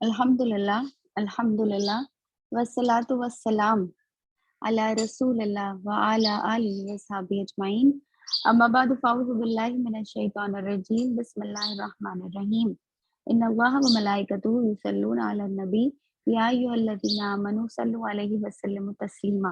Alhamdulillah, Alhamdulillah, wassalatu wassalam ala Rasulillah wa ala alihi wa sahbihi ajma'in. Amma ba'du fa'udhu billahi minash shaitanir rajim. Bismillahir rahmanir rahim. Inna Allaha wa malaikatahu yusalluna 'alan nabi ya ayyuhalladhina amanu sallu 'alaihi wa sallimu taslima.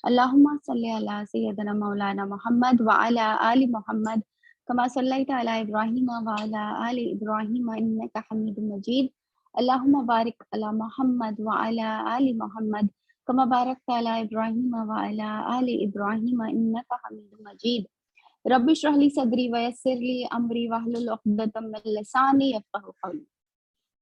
Allahumma salli ala sayyidina maulana Muhammad wa ala ali Muhammad kama sallaita ala Ibrahim wa ala ali Ibrahim innaka Hamidum Majid. Allahumma barik ala Muhammad wa ala ali Muhammad kama barakta ala Ibrahim wa ala ali Ibrahim innaka Hamidum Majid. Rabbi shrah li sadri wa yassir li amri wahlul 'uqdatam min lisani yafqahu qawli.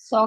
100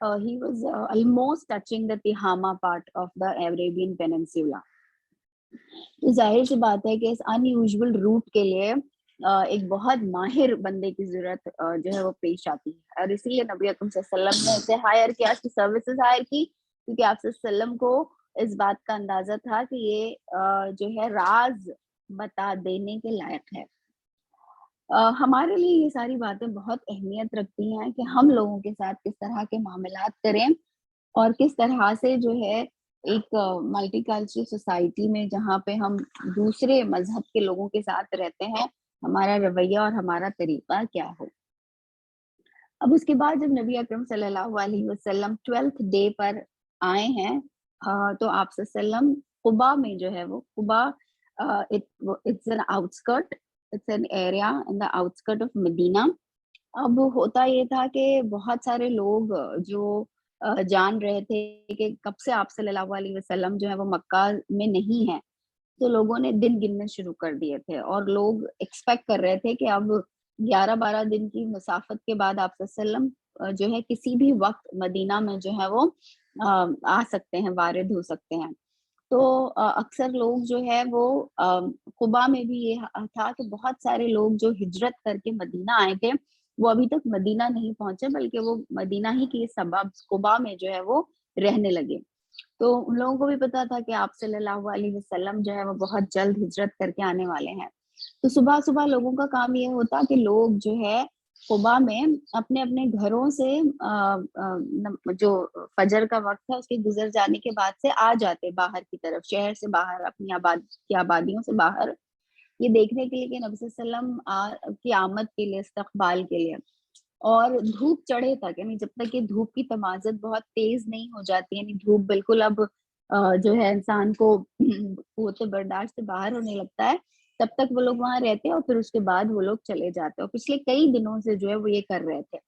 he was almost touching the Tihama part of the Arabian Peninsula. تو ظاہر سی بات ہے کہ اس ان usual route کے لیے ایک بہت ماہر بندے کی ضرورت جو ہے وہ پیش آتی ہے، اور اسی لیے نبی اکرم صلی اللہ علیہ وسلم نے اسے ہائر کیا، اس کی سروسز ہائر کی، کیونکہ آپ صلی اللہ علیہ وسلم کو اس بات کا اندازہ تھا کہ یہ جو ہے راز بتا دینے کے لائق ہے۔ ہمارے لیے یہ ساری باتیں بہت اہمیت رکھتی ہیں کہ ہم لوگوں کے ساتھ کس طرح کے معاملات کریں، اور کس طرح سے جو ہے ایک ملٹی کلچرل سوسائٹی میں جہاں پہ ہم دوسرے مذہب کے لوگوں کے ساتھ رہتے ہیں، ہمارا رویہ اور ہمارا طریقہ کیا ہو۔ اب اس کے بعد جب نبی اکرم صلی اللہ علیہ وسلم 12th ڈے پر آئے ہیں، تو آپ صلی اللہ علیہ وسلم قبا میں جو ہے وہ Quba it's an outskirt, it's an area in the outskirt of Medina. اب ہوتا یہ تھا کہ بہت سارے لوگ جو جان رہے تھے کہ کب سے آپ صلی اللہ علیہ وسلم جو ہے وہ مکہ میں نہیں ہے، تو لوگوں نے دن گننے شروع کر دیے تھے، اور لوگ ایکسپیکٹ کر رہے تھے کہ اب 11-12 دن کی مسافت کے بعد آپ صلی اللہ علیہ وسلم جو ہے کسی بھی وقت مدینہ میں جو ہے وہ آ سکتے ہیں، وارد ہو سکتے ہیں۔ تو اکثر لوگ جو ہے وہ قبا میں بھی یہ تھا کہ بہت سارے لوگ جو ہجرت کر کے مدینہ آئے تھے وہ ابھی تک مدینہ نہیں پہنچے، بلکہ وہ مدینہ ہی کی سبب قبا میں جو ہے وہ رہنے لگے۔ تو ان لوگوں کو بھی پتا تھا کہ آپ صلی اللہ علیہ وسلم جو ہے وہ بہت جلد ہجرت کر کے آنے والے ہیں۔ تو صبح صبح لوگوں کا کام یہ ہوتا کہ لوگ جو ہے قبا میں اپنے اپنے گھروں سے جو فجر کا وقت ہے اس کے گزر جانے کے بعد سے آ جاتے باہر کی طرف، شہر سے باہر، اپنی آبادیوں سے باہر، یہ دیکھنے کے لیے کہ نبی صلی اللہ علیہ وسلم کی آمد کے لیے، استقبال کے لیے، اور دھوپ چڑھے تک، یعنی جب تک کہ دھوپ کی تمازت بہت تیز نہیں ہو جاتی، یعنی دھوپ بالکل اب جو ہے انسان کو قوت برداشت سے باہر ہونے لگتا ہے، تب تک وہ لوگ وہاں رہتے ہیں، اور پھر اس کے بعد وہ لوگ چلے جاتے ہیں، اور پچھلے کئی دنوں سے جو ہے وہ یہ کر رہے تھے۔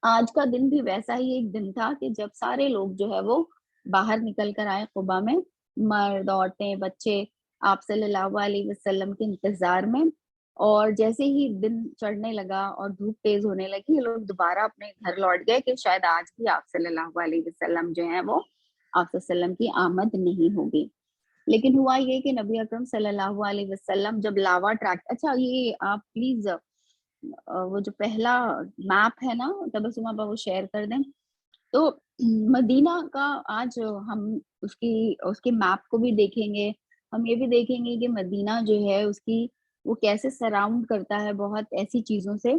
آج کا دن بھی ویسا ہی ایک دن تھا کہ جب سارے لوگ جو ہے وہ باہر نکل کر آئے قبا میں، مرد، عورتیں، بچے، آپ صلی اللہ علیہ وسلم کے انتظار میں، اور جیسے ہی دن چڑھنے لگا اور دھوپ تیز ہونے لگی، یہ لوگ دوبارہ اپنے گھر لوٹ گئے کہ شاید آج بھی آپ صلی اللہ علیہ وسلم جو ہیں وہ آپ صلی اللہ علیہ وسلم کی آمد نہیں ہوگی۔ لیکن ہوا یہ کہ نبی اکرم صلی اللہ علیہ وسلم جب لاوا ٹریک، اچھا یہ آپ پلیز وہ جو پہلا میپ ہے نا تبسم آپ وہ شیئر کر دیں، تو مدینہ کا آج ہم اس کے میپ کو بھی دیکھیں گے، ہم یہ بھی دیکھیں گے کہ مدینہ جو ہے اس کی وہ کیسے سراؤنڈ کرتا ہے بہت ایسی چیزوں سے۔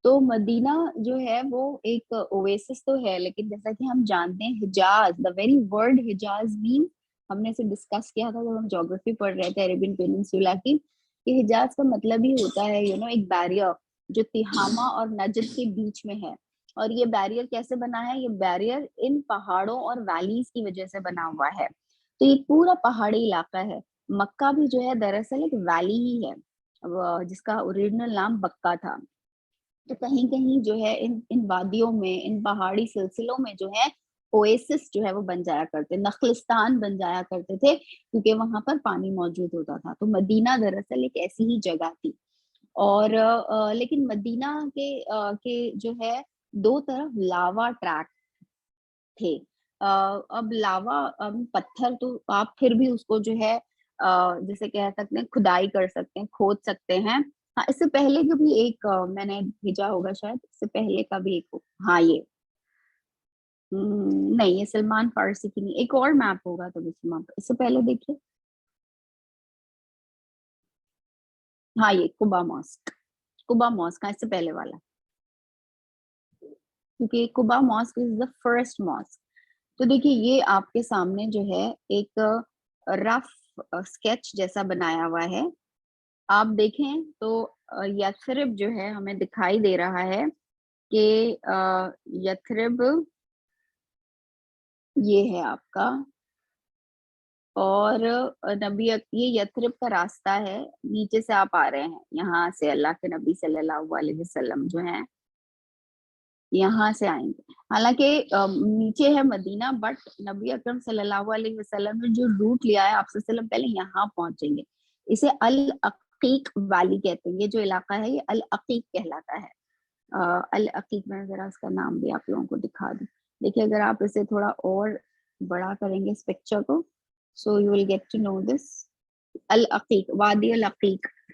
تو مدینہ جو ہے وہ ایک اویسس تو ہے، لیکن جیسا کہ ہم جانتے ہیں Hijaz, the very word Hijaz مین، ہم نے اسے ڈسکس کیا تھا جب ہم جیوگرافی پڑھ رہے تھے عربین پیننسولا کی، کہ حجاز کا مطلب ہی ہوتا ہے ایک بیریئر جو تہامہ اور نجد کے بیچ میں ہے۔ اور یہ بیریئر کیسے بنا ہے؟ یہ بیریئر ان پہاڑوں اور ویلیز کی وجہ سے بنا ہوا ہے۔ تو یہ پورا پہاڑی علاقہ ہے۔ مکہ بھی جو ہے دراصل ایک ویلی ہی ہے، جس کا اوریجنل نام بکہ تھا۔ تو کہیں کہیں جو ہے ان وادیوں میں، ان پہاڑی سلسلوں میں جو ہے اویسس جو ہے وہ بن جایا کرتے، نخلستان بن جایا کرتے تھے، کیونکہ وہاں پر پانی موجود ہوتا تھا۔ تو مدینہ دراصل ایک ایسی ہی جگہ تھی۔ اور لیکن مدینہ کے جو ہے دو طرف لاوا ٹریک تھے۔ اب لاوا پتھر تو آپ پھر بھی اس کو جو ہے جیسے کہہ سکتے ہیں کھدائی کر سکتے ہیں، کھود سکتے ہیں۔ ہاں، اس سے پہلے کا بھی ایک میں نے بھیجا ہوگا شاید، اس سے پہلے کا بھی ایک ہاں یہ نہیں، یہ سلمان فارسی کی نہیں، ایک اور میپ ہوگا تو اس سے پہلے دیکھیے، ہاں یہ قبا ماسک کا اس سے پہلے والا، کیونکہ Quba mosque is the first mosque. تو دیکھیے یہ آپ کے سامنے جو ہے ایک رف اسکیچ جیسا بنایا ہوا ہے، آپ دیکھیں تو یثرب جو ہے ہمیں دکھائی دے رہا ہے کہ یثرب یہ ہے آپ کا، اور یہ یثرب کا راستہ ہے، نیچے سے آپ آ رہے ہیں، یہاں سے اللہ کے نبی صلی اللہ علیہ وسلم جو ہیں یہاں سے آئیں گے۔ حالانکہ نیچے ہے مدینہ، بٹ نبی اکرم صلی اللہ علیہ وسلم نے جو روٹ لیا ہے آپ صلی اللہ علیہ وسلم پہلے یہاں پہنچیں گے، اسے العقیق ویلی کہتے ہیں۔ یہ جو علاقہ ہے یہ العقیق کہلاتا ہے۔ العقیق، میں ذرا اس کا نام بھی آپ لوگوں کو دکھا دوں۔ دیکھیے اگر آپ اسے تھوڑا اور بڑا کریں گے اس پکچر کو، so you will get to know this. Al-Aqiq, Wadi al-Aqiq,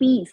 peace.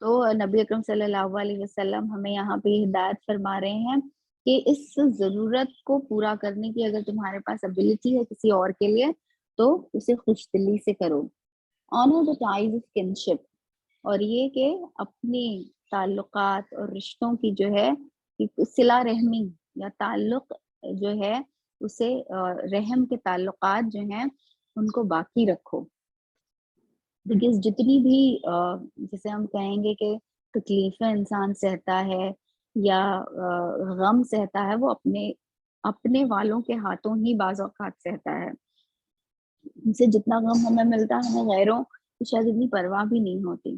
تو نبی اکرم صلی اللہ علیہ وسلم ہمیں یہاں پہ ہدایت فرما رہے ہیں کہ اس ضرورت کو پورا کرنے کی اگر تمہارے پاس ابیلٹی ہے کسی اور کے لیے تو اسے خوش دلی سے کرو. Owner the ties of kinship, اور یہ کہ اپنے تعلقات اور رشتوں کی جو ہے صلہ رحمی یا تعلق جو ہے اسے رحم کے تعلقات جو ہیں ان کو باقی رکھو. بیکاز جتنی بھی جیسے ہم کہیں گے کہ تکلیفیں انسان سہتا ہے یا غم سہتا ہے وہ اپنے والوں کے ہاتھوں ہی بعض اوقات سہتا ہے. ان سے جتنا غم ہمیں ملتا ہے ہمیں غیروں کی شاید اتنی پرواہ بھی نہیں ہوتی.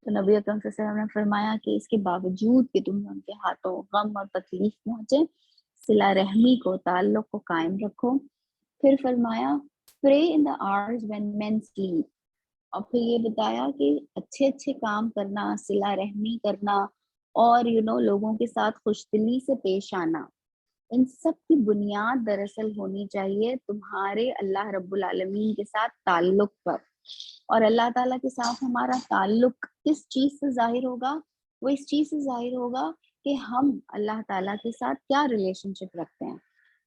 تو نبی اکرم صلی اللہ علیہ وسلم نے فرمایا کہ اس کے باوجود کہ تمہیں ان کے ہاتھوں غم اور تکلیف پہنچے صلہ رحمی کو تعلق کو قائم رکھو. پھر فرمایا pray in the hours when men sleep, اور پھر یہ بتایا کہ اچھے اچھے کام کرنا صلہ رحمی کرنا اور لوگوں کے ساتھ خوش دلی سے پیش آنا ان سب کی بنیاد دراصل ہونی چاہیے تمہارے اللہ رب العالمین کے ساتھ تعلق پر. اور اللہ تعالیٰ کے ساتھ ہمارا تعلق کس چیز سے ظاہر ہوگا؟ وہ اس چیز سے ظاہر ہوگا کہ ہم اللہ تعالیٰ کے ساتھ کیا ریلیشن شپ رکھتے ہیں.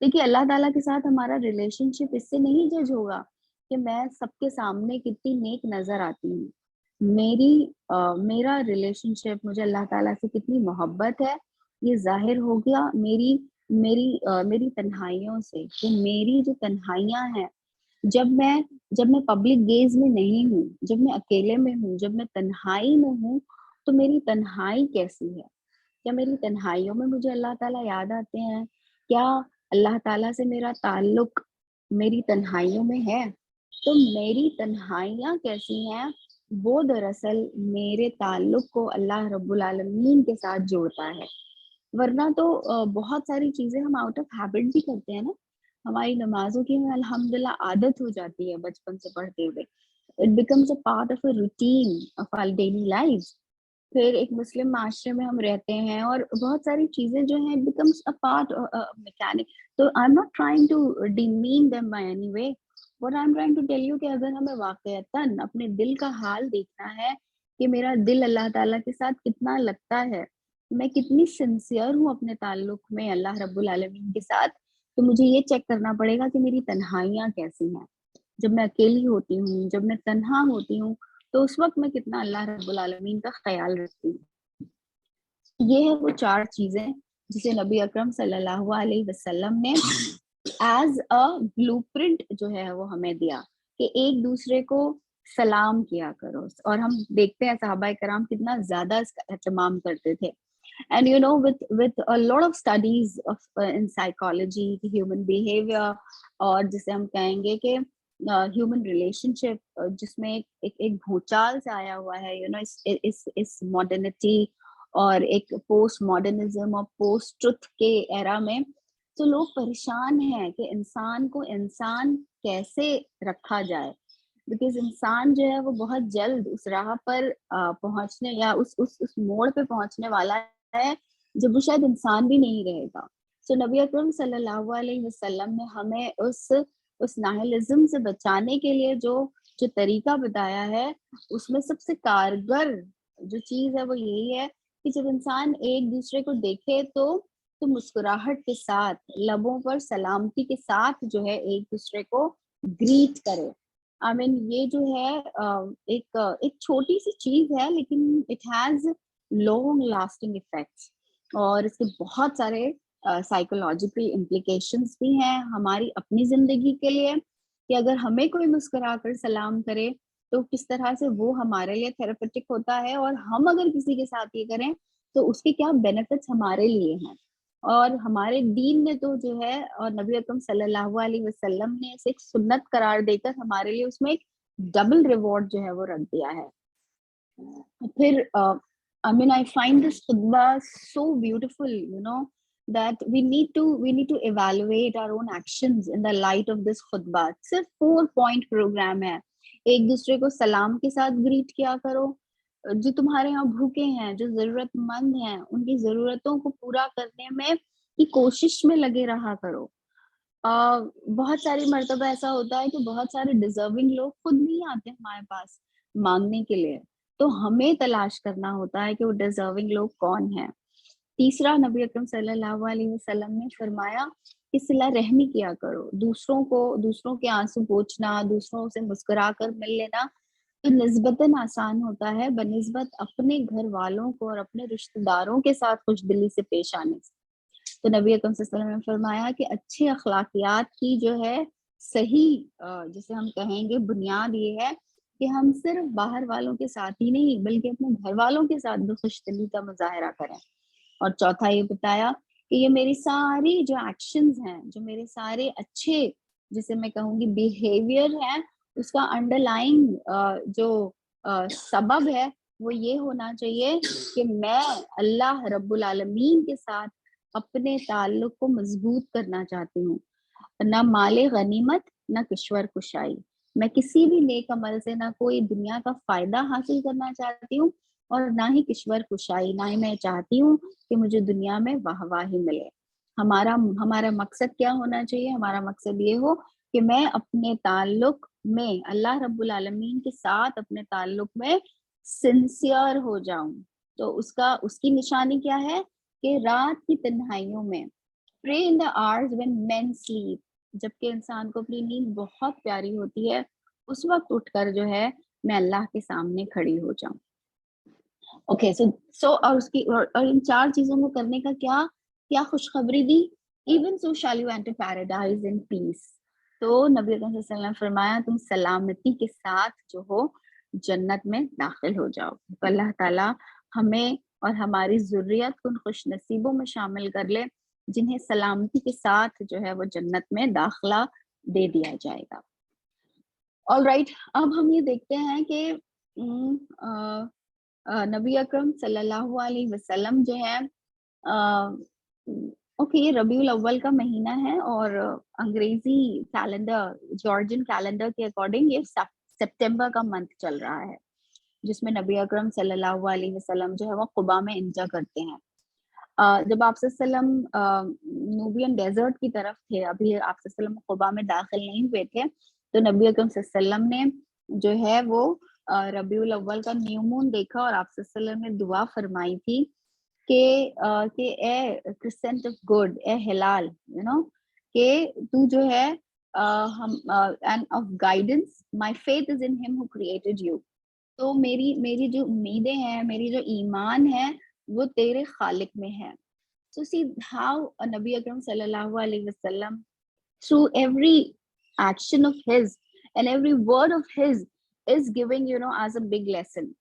دیکھیے اللہ تعالیٰ کے ساتھ ہمارا ریلیشن شپ اس سے نہیں جج ہوگا کہ میں سب کے سامنے کتنی نیک نظر آتی ہوں. میرا ریلیشن شپ مجھے اللہ تعالیٰ سے کتنی محبت ہے یہ ظاہر ہو گیا میری تنہائیوں سے. کہ میری جو تنہائیاں ہیں جب میں پبلک گیز میں نہیں ہوں، جب میں اکیلے میں ہوں، جب میں تنہائی میں ہوں تو میری تنہائی کیسی ہے؟ کیا میری تنہائیوں میں مجھے اللہ تعالیٰ یاد آتے ہیں؟ کیا اللہ تعالیٰ سے میرا تعلق میری تنہائیوں میں ہے؟ تو میری تنہائیاں کیسی ہیں وہ دراصل میرے تعلق کو اللہ رب العالمین کے ساتھ جوڑتا ہے. ورنہ تو بہت ساری چیزیں ہم آؤٹ آف ہیبٹ بھی کرتے ہیں نا. ہماری نمازوں کی ہمیں الحمدللہ عادت ہو جاتی ہے بچپن سے پڑھتے ہوئے. It becomes a part of a routine of are daily life. پھر ایک مسلم معاشرے میں ہم رہتے ہیں اور بہت ساری چیزیں جو ہیں بیکمز اے پارٹ میکینک. تو I am not trying to demean them by any way. what I'm trying to tell you کہ اگر ہمیں واقعتاً اپنے دل کا حال دیکھنا ہے کہ میرا دل اللہ تعالیٰ کے ساتھ کتنا لگتا ہے، میں کتنی سنسیئر ہوں اپنے تعلق میں اللہ رب العالمین کے ساتھ، تو مجھے یہ چیک کرنا پڑے گا کہ میری تنہائیاں کیسی ہیں. جب میں اکیلی ہوتی ہوں، جب میں تنہا ہوتی ہوں تو اس وقت میں کتنا اللہ رب العالمین کا خیال رکھتی ہوں. یہ ہے وہ 4 چیزیں جسے نبی اکرم صلی اللہ علیہ وسلم نے ایز اے بلو پرنٹ جو ہے وہ ہمیں دیا کہ ایک دوسرے کو سلام کیا کرو. اور ہم دیکھتے ہیں صحابہ کرام کتنا زیادہ اس کا اہتمام کرتے تھے. And with a lot of studies in psychology, human behavior, اور جسے ہم کہیں گے کہ human relationship جس میں ایک بھوچال سے آیا ہوا ہے اس modernity اور ایک پوسٹ ماڈرنزم اور پوسٹ ٹروتھ کے ایرا میں. تو لوگ پریشان ہیں کہ انسان کو انسان کیسے رکھا جائے. بیکاز انسان جو ہے وہ بہت جلد اس راہ پر پہنچنے یا اس موڑ پہ پہنچنے والا ہے جب وہ شاید انسان بھی نہیں رہے گا. سو نبی اکرم صلی اللہ علیہ وسلم نے ہمیں اس ناہلزم سے بچانے کے لیے جو طریقہ بتایا ہے اس میں سب سے کارگر جو چیز ہے وہ یہی ہے کہ جب انسان ایک دوسرے کو دیکھے تو مسکراہٹ کے ساتھ لبوں پر سلامتی کے ساتھ جو ہے ایک دوسرے کو گریٹ کرے. I mean, یہ جو ہے ایک چھوٹی سی چیز ہے لیکن it has long lasting effects اور اس کے بہت سارے psychological implications بھی ہیں ہماری اپنی زندگی کے لیے کہ اگر ہمیں کوئی مسکرا کر سلام کرے تو کس طرح سے وہ ہمارے لیے تھراپیوٹک ہوتا ہے اور ہم اگر کسی کے ساتھ یہ کریں تو اس کے کیا بینیفٹس ہمارے لیے ہیں. اور ہمارے دین نے تو جو ہے اور نبی اکرم صلی اللہ علیہ وسلم نے اسے ایک سنت قرار دے کر ہمارے لیے اس میں ایک ڈبل ریوارڈ جو ہے وہ رکھ دیا ہے. پھر I find this khutbah so beautiful, that we need to evaluate our own actions in the light of this khutbah. صرف 4 point program ہے. ایک دوسرے کو سلام کے ساتھ گریٹ کیا کرو. جو تمہارے یہاں بھوکے ہیں، جو ضرورت مند ہیں، ان کی ضرورتوں کو پورا کرنے میں کی کوشش میں لگے رہا کرو. بہت ساری مرتبہ ایسا ہوتا ہے کہ بہت سارے ڈیزرونگ لوگ خود نہیں آتے ہمارے پاس مانگنے کے لیے، تو ہمیں تلاش کرنا ہوتا ہے کہ وہ ڈیزرونگ لوگ کون ہیں. تیسرا نبی اکرم صلی اللہ علیہ وسلم نے فرمایا کہ صلہ رحمی کیا کرو. دوسروں کے آنسو پوچھنا, دوسروں سے مسکرا کر مل لینا تو نسبتاً آسان ہوتا ہے بنسبت اپنے گھر والوں کو اور اپنے رشتہ داروں کے ساتھ خوش دلی سے پیش آنے سے. تو نبی اکرم صلی اللہ علیہ وسلم نے فرمایا کہ اچھے اخلاقیات کی جو ہے صحیح جسے ہم کہیں گے بنیاد یہ ہے کہ ہم صرف باہر والوں کے ساتھ ہی نہیں بلکہ اپنے گھر والوں کے ساتھ بھی خوش دلی کا مظاہرہ کریں. اور چوتھا یہ بتایا کہ یہ میری ساری جو ایکشنز ہیں, جو میرے سارے اچھے جسے میں کہوں گی بیہیویئر ہے, اس کا انڈر لائن جو سبب ہے وہ یہ ہونا چاہیے کہ میں اللہ رب العالمین کے ساتھ اپنے تعلق کو مضبوط کرنا چاہتی ہوں. نہ مال غنیمت نہ کشور کشائی, میں کسی بھی نیک عمل سے نہ کوئی دنیا کا فائدہ حاصل کرنا چاہتی ہوں اور نہ ہی کشور کشائی, نہ ہی میں چاہتی ہوں کہ مجھے دنیا میں واہ واہی ملے. ہمارا مقصد کیا ہونا چاہیے؟ ہمارا مقصد یہ ہو کہ میں اپنے تعلق میں اللہ رب العالمین کے ساتھ اپنے تعلق میں سنسیئر ہو جاؤں. تو اس کی نشانی کیا ہے کہ رات کی تنہائیوں میں pray in the hours when men sleep, جبکہ انسان کو اپنی نیند بہت پیاری ہوتی ہے, اس وقت اٹھ کر جو ہے میں اللہ کے سامنے کھڑی ہو جاؤں. اوکے سو اور ان 4 چیزوں کو کرنے کا کیا خوشخبری دی. ایون سو شال یو انٹر پیراڈائز ان پیس. تو نبی اکرم صلی اللہ علیہ وسلم نے فرمایا تم سلامتی کے ساتھ جو ہو جنت میں داخل ہو جاؤ. تو اللہ تعالی ہمیں اور ہماری ذریت کو ان خوش نصیبوں میں شامل کر لے جنہیں سلامتی کے ساتھ جو ہے وہ جنت میں داخلہ دے دیا جائے گا. آل رائٹ, اب ہم یہ دیکھتے ہیں کہ نبی اکرم صلی اللہ علیہ وسلم جو ہے اوکے ربیع الاول کا مہینہ ہے اور انگریزی کیلنڈر جارجن کیلنڈر کے اکارڈنگ یہ سپٹمبر کا منتھ چل رہا ہے جس میں نبی اکرم صلی اللہ علیہ وسلم جو ہے وہ قباء میں انٹر کرتے ہیں. جب آپ صلی اللہ علیہ وسلم نوبین ڈیزرٹ کی طرف تھے, ابھی آپ صلی اللہ علیہ وسلم قباء میں داخل نہیں ہوئے تھے, تو نبی اکرم صلی اللہ علیہ وسلم نے جو ہے وہ ربیع الاول کا نیو مون دیکھا اور آپ صلی اللہ علیہ وسلم نے دعا فرمائی تھی کہ اے کرسنٹ آف گڈ, اے ہلال, کہ تو جو ہے and of guidance, my faith is in him who created you. تو میری جو امیدیں ہیں, میری جو ایمان ہے وہ تیرے خالق میں ہے. So see how نبی اکرم صلی اللہ علیہ وسلم through every action of his and every word of his is giving as a big lesson.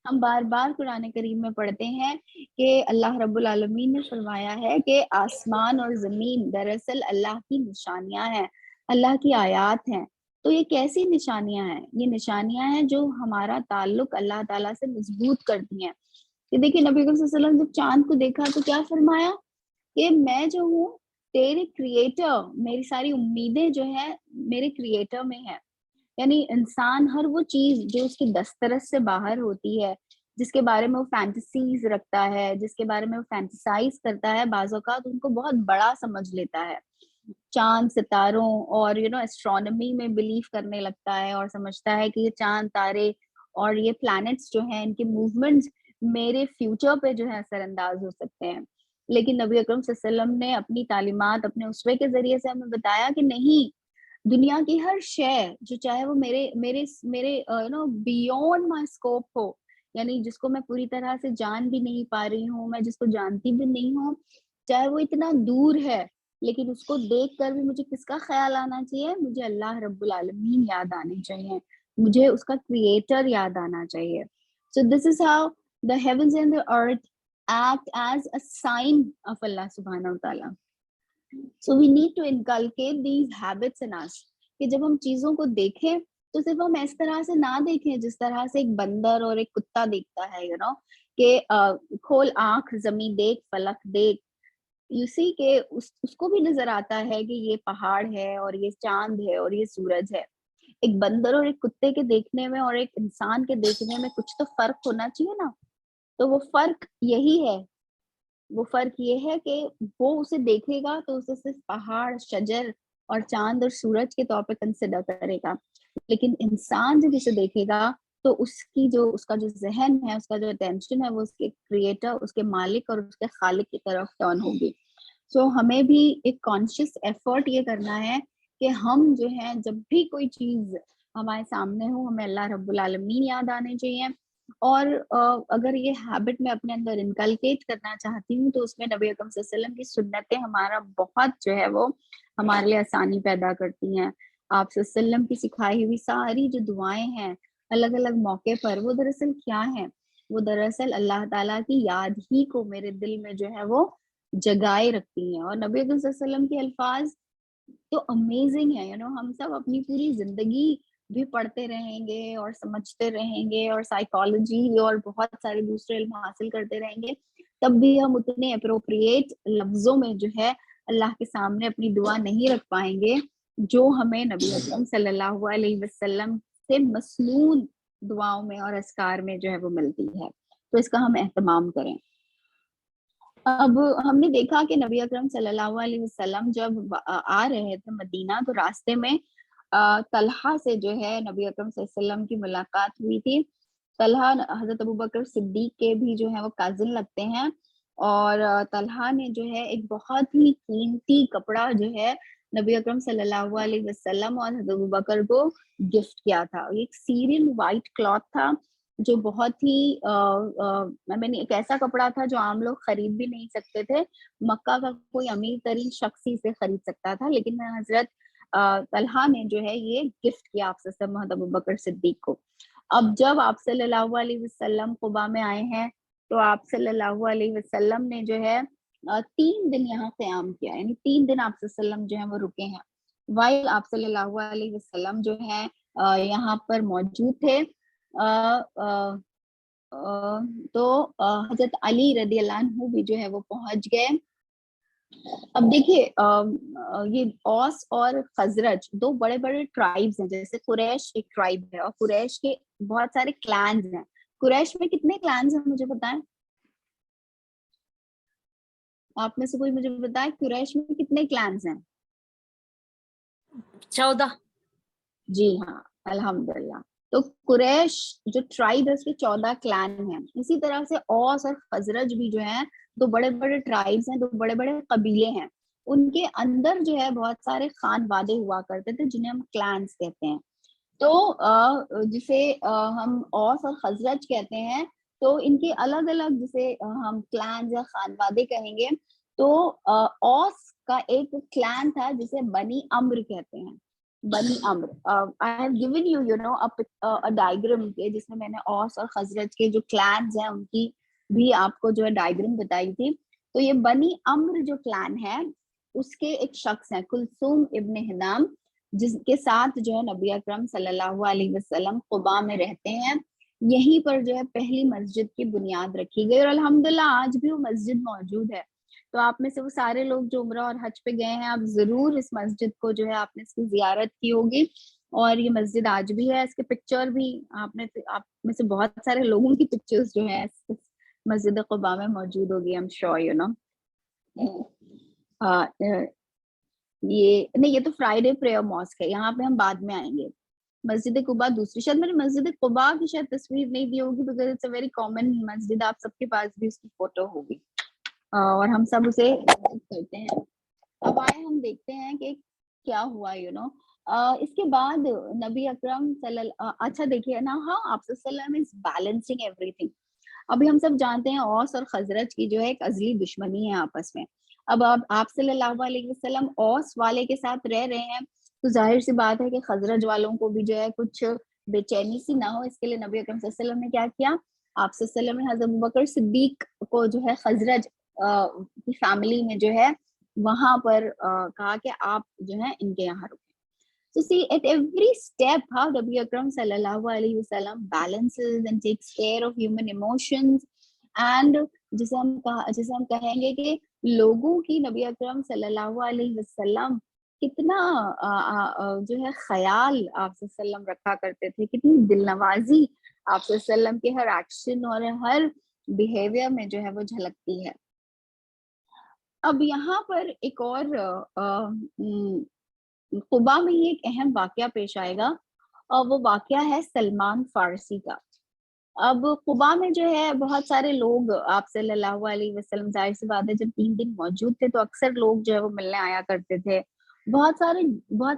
ہم بار بار قرآن کریم میں پڑھتے ہیں کہ اللہ رب العالمین نے فرمایا ہے کہ آسمان اور زمین دراصل اللہ کی نشانیاں ہیں, اللہ کی آیات ہیں. تو یہ کیسی نشانیاں ہیں؟ یہ نشانیاں ہیں جو ہمارا تعلق اللہ تعالیٰ سے مضبوط کرتی ہیں. کہ دیکھیں نبی صلی اللہ علیہ وسلم جب چاند کو دیکھا تو کیا فرمایا کہ میں جو ہوں تیرے کریٹر, میری ساری امیدیں جو ہے میرے کریٹر میں ہے. یعنی انسان ہر وہ چیز جو اس کی دسترس سے باہر ہوتی ہے, جس کے بارے میں وہ فینٹیسیز رکھتا ہے, جس کے بارے میں وہ فینٹیسائز کرتا ہے, بعض اوقات ان کو بہت بڑا سمجھ لیتا ہے. چاند ستاروں اور ایسٹرونومی میں بلیف کرنے لگتا ہے اور سمجھتا ہے کہ یہ چاند تارے اور یہ پلانٹس جو ہیں ان کے موومنٹس میرے فیوچر پہ جو ہے اثر انداز ہو سکتے ہیں. لیکن نبی اکرم صلی اللہ علیہ وسلم نے اپنی تعلیمات اپنے اسوے کے ذریعے سے ہمیں بتایا کہ نہیں, دنیا کی ہر شے جو چاہے وہ میرے بیونڈ مائی اسکوپ ہو, یعنی جس کو میں پوری طرح سے جان بھی نہیں پا رہی ہوں, میں جس کو جانتی بھی نہیں ہوں, چاہے وہ اتنا دور ہے, لیکن اس کو دیکھ کر بھی مجھے کس کا خیال آنا چاہیے؟ مجھے اللہ رب العالمین یاد آنے چاہیے, مجھے اس کا کریٹر یاد آنا چاہیے. So this is how the heavens and the earth act as a sign of Allah subhanahu wa ta'ala. So we need to inculcate these habits in us کہ جب ہم چیزوں کو دیکھیں تو صرف ہم اس طرح سے نہ دیکھیں جس طرح سے ایک بندر اور ایک کتا دیکھتا ہے کہ کھول آنکھ زمین دیکھ فلک دیکھ. یو سی کہ اس کو بھی نظر آتا ہے کہ یہ پہاڑ ہے اور یہ چاند ہے اور یہ سورج ہے. ایک بندر اور ایک کتے کے دیکھنے میں اور ایک انسان کے دیکھنے میں کچھ تو فرق ہونا چاہیے نا. تو وہ فرق یہی ہے, وہ فرق یہ ہے کہ وہ اسے دیکھے گا تو اسے صرف پہاڑ, شجر اور چاند اور سورج کے طور پہ کنسیڈر کرے گا, لیکن انسان جب اسے دیکھے گا تو اس کا جو ذہن ہے، اس کا جو اٹینشن ہے وہ اس کے کریٹر، اس کے مالک اور اس کے خالق کی طرف ٹرن ہوگی. سو ہمیں بھی ایک کانشیس ایفرٹ یہ کرنا ہے کہ ہم جو ہے جب بھی کوئی چیز ہمارے سامنے ہو، ہمیں اللہ رب العالمین یاد آنے چاہیے. اور اگر یہ ہیبٹ میں اپنے اندر انکلکیٹ کرنا چاہتی ہوں تو اس میں نبی اکرم صلی اللہ علیہ وسلم کی سنتیں ہمارا بہت جو ہے وہ ہمارے لیے آسانی پیدا کرتی ہیں. آپ صلی اللہ علیہ وسلم کی سکھائی ہوئی ساری جو دعائیں ہیں الگ الگ موقع پر، وہ دراصل کیا ہیں؟ وہ دراصل اللہ تعالیٰ کی یاد ہی کو میرے دل میں جو ہے وہ جگائے رکھتی ہیں. اور نبی اکرم صلی اللہ علیہ وسلم کے الفاظ تو امیزنگ ہے. ہم سب اپنی پوری زندگی بھی پڑھتے رہیں گے اور سمجھتے رہیں گے اور سائیکالوجی اور بہت سارے دوسرے علم حاصل کرتے رہیں گے، تب بھی ہم اتنے اپروپریٹ لفظوں میں جو ہے اللہ کے سامنے اپنی دعا نہیں رکھ پائیں گے جو ہمیں نبی اکرم صلی اللہ علیہ وسلم سے مسنون دعاؤں میں اور اذکار میں جو ہے وہ ملتی ہے. تو اس کا ہم اہتمام کریں. اب ہم نے دیکھا کہ نبی اکرم صلی اللہ علیہ وسلم جب آ رہے تھے مدینہ تو راستے میں طلحہ سے جو ہے نبی اکرم صلی اللہ علیہ وسلم کی ملاقات ہوئی تھی. طلحہ حضرت ابوبکر صدیق کے بھی جو ہے وہ کازن لگتے ہیں، اور طلحہ نے جو ہے ایک بہت ہی قیمتی کپڑا جو ہے نبی اکرم صلی اللہ علیہ وسلم اور حضرت ابوبکر کو گفٹ کیا تھا. ایک سیرین وائٹ کلاتھ تھا جو بہت ہی ایک ایسا کپڑا تھا جو عام لوگ خرید بھی نہیں سکتے تھے. مکہ کا کوئی امیر ترین شخص ہی اسے خرید سکتا تھا، لیکن حضرت طلحہ نے جو ہے یہ گفٹ کیا آپ سے محمد ابوبکر صدیق کو. اب جب آپ صلی اللہ علیہ وسلم قباء میں آئے ہیں تو آپ صلی اللہ علیہ وسلم نے جو ہے 3 دن یہاں قیام کیا، یعنی 3 دن آپ صلی اللہ علیہ وسلم جو ہے وہ رکے ہیں. وائل آپ صلی اللہ علیہ وسلم جو ہے یہاں پر موجود تھے تو حضرت علی رضی اللہ عنہ بھی جو ہے وہ پہنچ گئے. اب دیکھیے یہ اوس اور خزرج 2 بڑے بڑے ٹرائبز ہیں. جیسے قریش ایک ٹرائب ہے اور قریش کے بہت سارے کلانز ہیں. قریش میں کتنے کلانز ہیں مجھے بتائیں؟ آپ میں سے کوئی مجھے بتائے قریش میں کتنے کلانز ہیں؟ 14. جی ہاں الحمدللہ. تو قریش جو ٹرائب ہے اس کے 14 کلان ہیں. اسی طرح سے اوس اور خزرج بھی جو ہیں 2 بڑے بڑے ٹرائبز ہیں، 2 بڑے بڑے قبیلے ہیں. ان کے اندر جو ہے بہت سارے خان وادے ہوا کرتے تھے جنہیں ہم کلانز کہتے ہیں. تو جسے ہم اوس اور خزرج کہتے ہیں، تو ان کے الگ الگ جسے ہم کلانز یا خان وادے کہیں گے. تو اوس کا ایک کلان تھا جسے بنی عمر کہتے ہیں. بنی عمر I have given you know a diagram کے جس میں نے اوس اور خزرج کے جو کلانز ہیں ان کی بھی آپ کو جو ہے ڈائیگرام بتائی تھی. تو یہ بنی عمر جو کلان ہے اس کے ایک شخص ہیں کلثوم ابن ہدام، جس کے ساتھ جو ہے نبی اکرم صلی اللہ علیہ وسلم قباء میں رہتے ہیں. یہیں پر جو ہے پہلی مسجد کی بنیاد رکھی گئی اور الحمدللہ آج بھی وہ مسجد موجود ہے. تو آپ میں سے وہ سارے لوگ جو عمرہ اور حج پہ گئے ہیں آپ ضرور اس مسجد کو جو ہے آپ نے اس کی زیارت کی ہوگی. اور یہ مسجد آج بھی ہے. اس کے پکچر بھی آپ میں سے بہت سارے لوگوں کی پکچرز جو ہے مسجد قباء میں موجود ہوگی. I'm sure you know. یہ تو فرائیڈے پریئر ماسک ہے، یہاں پہ ہم بعد میں آئیں گے. مسجد قباء دوسری، شاید میں نے مسجد قباء کی شاید تصویر نہیں دی ہوگی because it's a very common masjid. آپ سب کے پاس بھی اس کی فوٹو ہوگی اور ہم سب اسے کرتے ہیں. اب آئے ہم دیکھتے ہیں کہ کیا ہوا اس کے بعد نبی اکرم اچھا دیکھیے نا. ہاں آپ صلی اللہ علیہ وسلم از بیلنسنگ ایوری تھنگ. ابھی ہم سب جانتے ہیں اوس اور خزرج کی جو ہے ایک ازلی دشمنی ہے آپس میں. اب آپ صلی اللہ علیہ وسلم اوس والے کے ساتھ رہ رہے ہیں تو ظاہر سی بات ہے کہ خزرج والوں کو بھی جو ہے کچھ بے چینی سی نہ ہو. اس کے لیے نبی اکرم صلی اللہ علیہ وسلم نے کیا کیا، آپ صلی اللہ علیہ وسلم نے حضرت ابوبکر صدیق کو جو ہے خزرج کی فیملی میں جو ہے وہاں پر کہا کہ آپ جو ہے ان کے یہاں رکیں. So see at every step how Nabi Akram sallallahu alaihi wasallam balances and takes care of human emotions and جسے ہم کہیں گے کہ لوگوں کی نبی اکرم صلی اللہ علیہ وسلم کتنا جو ہے خیال آپ صلی اللہ علیہ وسلم رکھا کرتے تھے، کتنی دل نوازی آپ صلی اللہ علیہ وسلم کے ہر ایکشن اور ہر بیہیویئر میں جو ہے وہ جھلکتی ہے. اب یہاں پر ایک اور قباء میں ہی ایک اہم واقعہ پیش آئے گا وہ واقعہ ہے سلمان فارسی کا. اب قبا میں جو ہے بہت سارے لوگ آپ صلی اللہ علیہ وسلم، ظاہر سی بات ہے جب 3 دن موجود تھے تو اکثر لوگ جو ہے وہ ملنے آیا کرتے تھے. بہت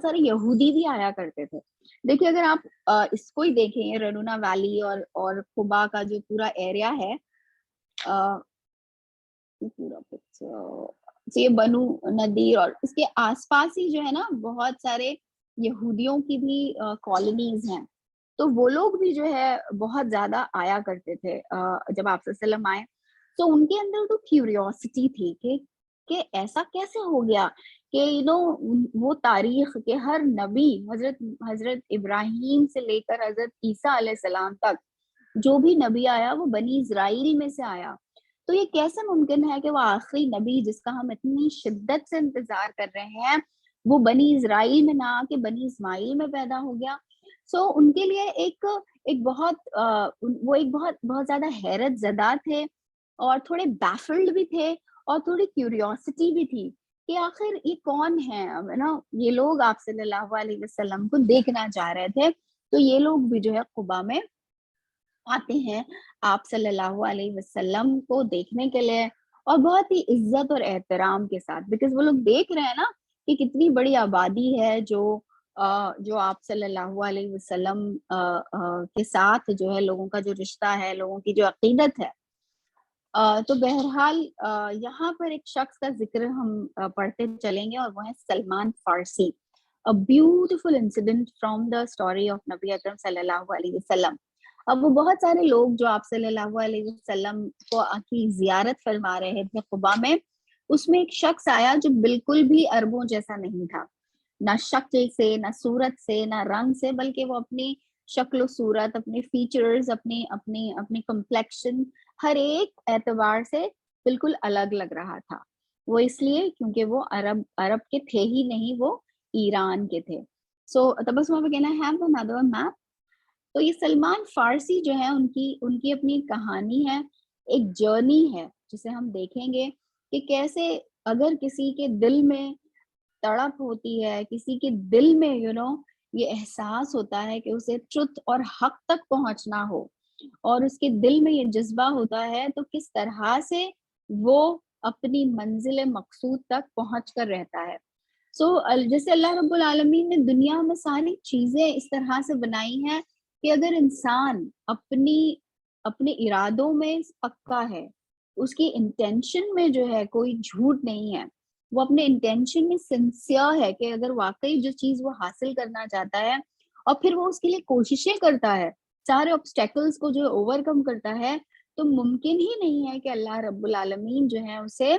سارے یہودی بھی آیا کرتے تھے. دیکھیے اگر آپ اس کو ہی دیکھیں، رنونا ویلی اور قبا کا جو پورا ایریا ہے، یہ پورا یہ بنو نذیر اور اس کے آس پاس ہی جو ہے نا بہت سارے یہودیوں کی بھی کالونیز ہیں. تو وہ لوگ بھی جو ہے بہت زیادہ آیا کرتے تھے جب آپ صلی اللہ علیہ وسلم آئے. تو ان کے اندر تو کیوریوسٹی تھی کہ ایسا کیسے ہو گیا کہ وہ تاریخ کے ہر نبی، حضرت ابراہیم سے لے کر حضرت عیسیٰ علیہ السلام تک جو بھی نبی آیا وہ بنی اسرائیل میں سے آیا. تو یہ کیسے ممکن ہے کہ وہ آخری نبی جس کا ہم اتنی شدت سے انتظار کر رہے ہیں وہ بنی اسرائیل میں نہ آ کے بنی اسماعیل میں پیدا ہو گیا. سو ان کے لیے ایک بہت زیادہ حیرت زدہ تھے اور تھوڑے بیفلڈ بھی تھے اور تھوڑی کیوریوسٹی بھی تھی کہ آخر یہ کون ہے نا. یہ لوگ آپ صلی اللہ علیہ وسلم کو دیکھنا چاہ رہے تھے. تو یہ لوگ بھی جو ہے قبا میں آتے ہیں آپ صلی اللہ علیہ وسلم کو دیکھنے کے لیے، اور بہت ہی عزت اور احترام کے ساتھ، بیکاز وہ لوگ دیکھ رہے ہیں نا کہ کتنی بڑی آبادی ہے جو آپ صلی اللہ علیہ وسلم کے ساتھ جو ہے لوگوں کا جو رشتہ ہے، لوگوں کی جو عقیدت ہے. تو بہرحال یہاں پر ایک شخص کا ذکر ہم پڑھتے چلیں گے اور وہ ہے سلمان فارسی. A beautiful incident from the story of نبی اکرم صلی اللہ علیہ وسلم. اب وہ بہت سارے لوگ جو آپ صلی اللہ علیہ وسلم کو کی زیارت فرما رہے تھے قبا میں، اس میں ایک شخص آیا جو بالکل بھی عربوں جیسا نہیں تھا، نہ شکل سے، نہ صورت سے، نہ رنگ سے، بلکہ وہ اپنی شکل و صورت، اپنے فیچرز، اپنی کمپلیکشن، ہر ایک اعتبار سے بالکل الگ لگ رہا تھا. وہ اس لیے کیونکہ وہ عرب کے تھے ہی نہیں، وہ ایران کے تھے. سو تبسمہ پہ کہنا ہے another map. تو یہ سلمان فارسی جو ہے ان کی اپنی کہانی ہے، ایک جرنی ہے جسے ہم دیکھیں گے کہ کیسے اگر کسی کے دل میں تڑپ ہوتی ہے، کسی کے دل میں یہ احساس ہوتا ہے کہ اسے ٹروتھ اور حق تک پہنچنا ہو اور اس کے دل میں یہ جذبہ ہوتا ہے، تو کس طرح سے وہ اپنی منزل مقصود تک پہنچ کر رہتا ہے. جیسے اللہ رب العالمین نے دنیا میں ساری چیزیں اس طرح سے بنائی ہیں کہ اگر انسان اپنے ارادوں میں پکا ہے، اس کی انٹینشن میں جو ہے کوئی جھوٹ نہیں ہے، وہ اپنے انٹینشن میں سنسیئر ہے کہ اگر واقعی جو چیز وہ حاصل کرنا چاہتا ہے اور پھر وہ اس کے لیے کوششیں کرتا ہے، سارے آبسٹیکلز کو جو اوور کم کرتا ہے، تو ممکن ہی نہیں ہے کہ اللہ رب العالمین جو ہے اسے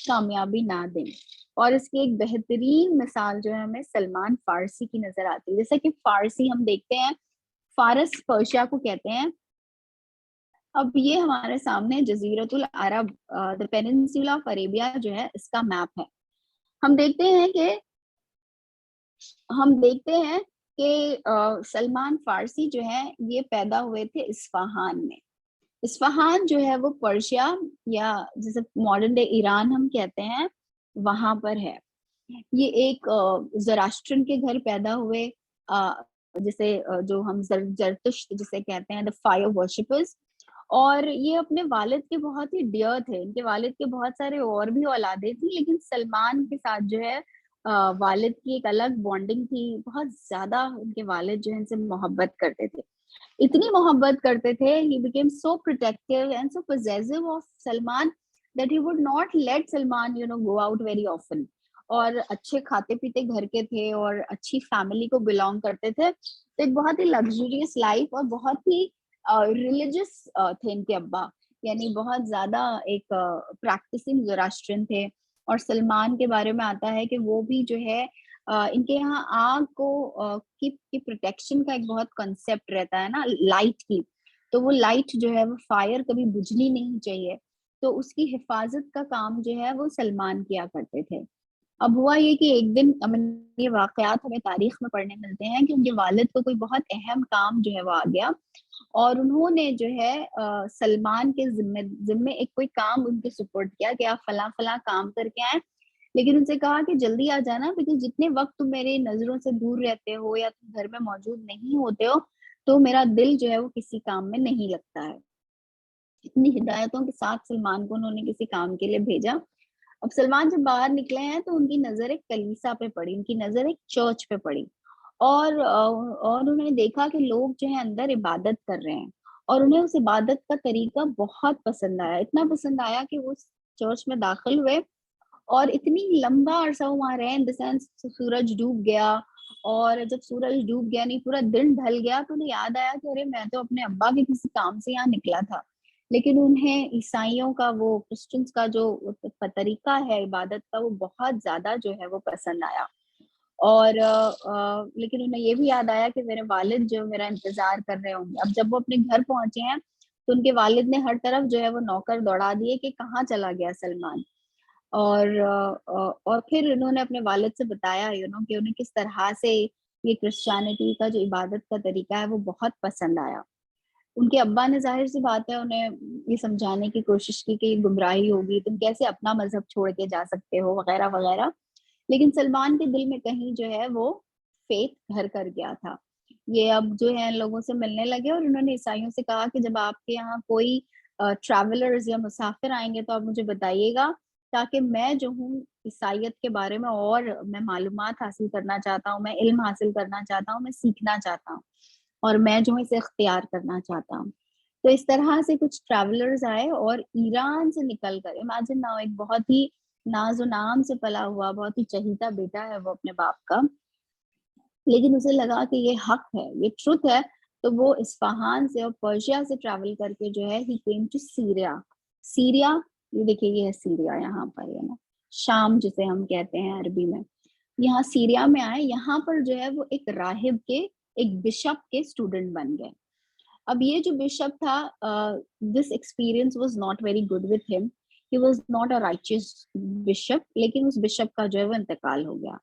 کامیابی نہ دیں. اور اس کی ایک بہترین مثال جو ہے ہمیں سلمان فارسی کی نظر آتی ہے. جیسا کہ فارسی ہم دیکھتے ہیں، فارس پرشیا کو کہتے ہیں. اب یہ ہمارے سامنے جزیرۃ العرب، the peninsula of Arabia جو ہے اس کا میپ ہے. ہم دیکھتے ہیں کہ سلمان فارسی جو ہے یہ پیدا ہوئے تھے اصفہان میں. اصفہان جو ہے وہ پرشیا یا جسے ماڈرن ڈے ایران ہم کہتے ہیں وہاں پر ہے. یہ ایک زراشٹرن کے گھر پیدا ہوئے، جسے جو ہم زرتشت جسے کہتے ہیں، the fire worshippers. اور یہ اپنے والد کے بہت ہی ڈیئر تھے. ان کے والد کے بہت سارے اور بھی اولادیں تھیں، لیکن سلمان کے ساتھ جو ہے والد کی ایک الگ بانڈنگ تھی. بہت زیادہ ان کے والد جو ہے ان سے محبت کرتے تھے، اتنی محبت کرتے تھے. he became so protective and so possessive of Salman that he would not let Salman go out very often. اور اچھے کھاتے پیتے گھر کے تھے اور اچھی فیملی کو بلونگ کرتے تھے. تو ایک بہت ہی لگژریس لائف اور بہت ہی ریلیجس تھے ان کے ابا، یعنی بہت زیادہ ایک پریکٹسنگ زوراسٹرین تھے. اور سلمان کے بارے میں آتا ہے کہ وہ بھی جو ہے ان کے یہاں آگ کو کی پروٹیکشن کا ایک بہت کنسیپٹ رہتا ہے نا، لائٹ کی. تو وہ لائٹ جو ہے وہ فائر کبھی بجھنی نہیں چاہیے، تو اس کی حفاظت کا کام جو ہے وہ سلمان کیا کرتے تھے. اب ہوا یہ کہ ایک دن یہ واقعات ہمیں تاریخ میں پڑھنے ملتے ہیں کہ ان کے والد کو کوئی بہت اہم کام جو ہے وہ آ گیا، اور انہوں نے جو ہے سلمان کے ذمے ایک کوئی کام ان کے سپورٹ کیا کہ آپ فلاں فلاں کام کر کے آئیں. لیکن ان سے کہا کہ جلدی آ جانا، بیکاز جتنے وقت تم میری نظروں سے دور رہتے ہو یا تم گھر میں موجود نہیں ہوتے ہو تو میرا دل جو ہے وہ کسی کام میں نہیں لگتا ہے۔ اتنی ہدایتوں کے ساتھ سلمان کو انہوں نے کسی کام کے لیے بھیجا۔ اب سلمان جب باہر نکلے ہیں تو ان کی نظر ایک کلیسا پہ پڑی، ان کی نظر ایک چرچ پہ پڑی، اور انہوں نے دیکھا کہ لوگ جو ہے اندر عبادت کر رہے ہیں، اور انہیں اس عبادت کا طریقہ بہت پسند آیا، اتنا پسند آیا کہ وہ اس چرچ میں داخل ہوئے اور اتنی لمبا عرصہ وہ وہاں رہے، ان دا سینس سورج ڈوب گیا، اور جب سورج ڈوب گیا نہیں پورا دن ڈھل گیا تو انہیں یاد آیا کہ ارے میں تو اپنے ابا کے کسی کام سے یہاں نکلا تھا۔ لیکن انہیں عیسائیوں کا وہ کرسچنس کا جو طریقہ ہے عبادت کا وہ بہت زیادہ جو ہے وہ پسند آیا، اور لیکن انہیں یہ بھی یاد آیا کہ میرے والد جو میرا انتظار کر رہے ہوں گے۔ اب جب وہ اپنے گھر پہنچے ہیں تو ان کے والد نے ہر طرف جو ہے وہ نوکر دوڑا دیے کہ کہاں چلا گیا سلمان، اور پھر انہوں نے اپنے والد سے بتایا کہ انہیں کس طرح سے یہ کرسچینٹی کا جو عبادت کا طریقہ ہے وہ بہت پسند آیا۔ ان کے ابا نے ظاہر سی بات ہے انہیں یہ سمجھانے کی کوشش کی کہ یہ گمراہی ہوگی، تم کیسے اپنا مذہب چھوڑ کے جا سکتے ہو وغیرہ وغیرہ، لیکن سلمان کے دل میں کہیں جو ہے وہ فیتھ گھر کر گیا تھا۔ یہ اب جو ہے لوگوں سے ملنے لگے اور انہوں نے عیسائیوں سے کہا کہ جب آپ کے یہاں کوئی ٹریولرز یا مسافر آئیں گے تو آپ مجھے بتائیے گا، تاکہ میں جو ہوں عیسائیت کے بارے میں اور میں معلومات حاصل کرنا چاہتا ہوں، میں علم حاصل کرنا چاہتا ہوں، میں سیکھنا چاہتا ہوں، اور میں جو ہے اسے اختیار کرنا چاہتا ہوں۔ تو اس طرح سے کچھ ٹریولرز آئے اور ایران سے نکل کر، امیجن ناؤ، ایک بہت ہی ناز و نام سے پلا ہوا بہت ہی چہیتا بیٹا ہے وہ اپنے باپ کا، لیکن اسے لگا کہ یہ حق ہے، یہ ٹروتھ ہے، تو وہ اصفہان سے اور پرشیا سے ٹریول کر کے جو ہے ہی کیم ٹو سیریا۔ سیریا، یہ دیکھیے یہ ہے سیریا، یہاں پر ہے نا شام جسے ہم کہتے ہیں عربی میں، یہاں سیریا میں آئے، یہاں پر جو ہے وہ ایک راہب کے، ایک بشپ کے اسٹوڈنٹ بن گئے۔ اب یہ جو بشپ تھا، this experience was not very good with him, he was not a رائچس bishop, لیکن اس بشپ کا جو ہے وہ انتقال ہو گیا،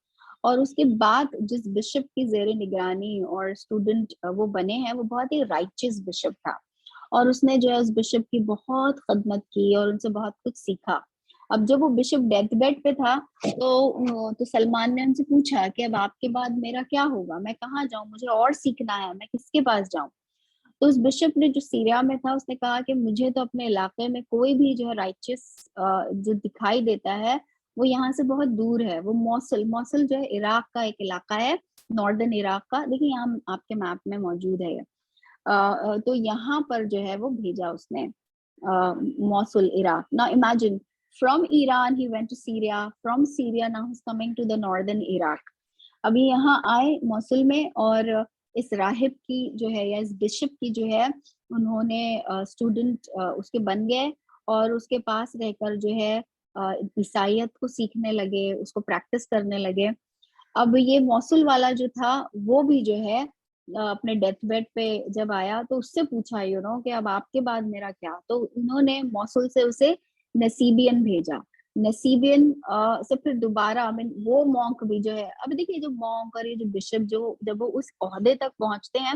اور اس کے بعد جس بشپ کی زیر نگرانی اور اسٹوڈنٹ وہ بنے ہیں وہ بہت ہی رائچس بشپ تھا، اور اس نے جو ہے اس بشپ کی بہت خدمت کی اور ان سے بہت کچھ سیکھا۔ اب جب وہ بشپ ڈیتھ بیڈ پہ تھا تو سلمان نے ان سے پوچھا کہ اب آپ کے بعد میرا کیا ہوگا، میں کہاں جاؤں، مجھے اور سیکھنا ہے، میں کس کے پاس جاؤں؟ تو اس بشپ نے جو سیریا میں تھا اس نے کہا کہ مجھے تو اپنے علاقے میں کوئی بھی جو ہے رائچس جو دکھائی دیتا ہے وہ یہاں سے بہت دور ہے، وہ موصل، موصل جو ہے عراق کا ایک علاقہ ہے، ناردرن عراق کا، دیکھیں یہاں آپ کے میپ میں موجود ہے تو یہاں پر جو ہے وہ بھیجا اس نے موصل عراق۔ نا imagine from Iran he went to Syria, from Syria now he's coming to the northern Iraq۔ ابھی یہاں آئے موصل میں، اور اس راہب کی جو ہے یا اس بشپ کی جو ہے انہوں نے اسٹوڈنٹ اس کے بن گئے، اور اس کے پاس رہ کر جو ہے عیسائیت کو سیکھنے لگے، اس کو پریکٹس کرنے لگے۔ اب یہ موصل والا جو تھا وہ بھی جو ہے اپنے ڈیتھ بیڈ پہ جب آیا تو اس سے پوچھا کہ اب آپ کے بعد میرا کیا، تو انہوں نے موصل سے اسے نسیبین بھیجا۔ نسیبین سے پھر دوبارہ وہ مونک بھی جو ہے، اب دیکھیے جو مونک اور یہ جو بشپ جو جب وہ اس عہدے تک پہنچتے ہیں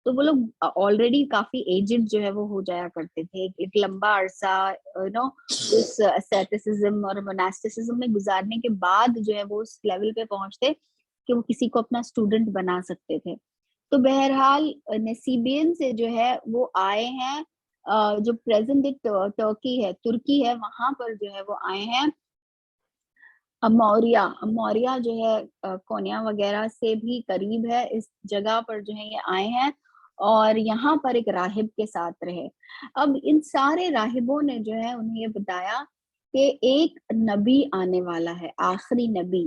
تو وہ لوگ آلریڈی کافی ایجڈ جو ہے وہ ہو جایا کرتے تھے، ایک لمبا عرصہ اس asceticism اور monastic میں گزارنے کے بعد جو ہے وہ اس لیول پہ پہنچتے کہ وہ کسی کو اپنا اسٹوڈنٹ بنا سکتے تھے۔ تو بہرحال نسیبین سے جو ہے وہ آئے ہیں، جو پریزنٹ ٹرکی ہے، ترکی ہے، وہاں پر جو ہے وہ آئے ہیں اموریا جو ہے کونیا وغیرہ سے بھی قریب ہے، اس جگہ پر جو ہے یہ آئے ہیں اور یہاں پر ایک راہب کے ساتھ رہے۔ اب ان سارے راہبوں نے جو ہے انہیں یہ بتایا کہ ایک نبی آنے والا ہے، آخری نبی،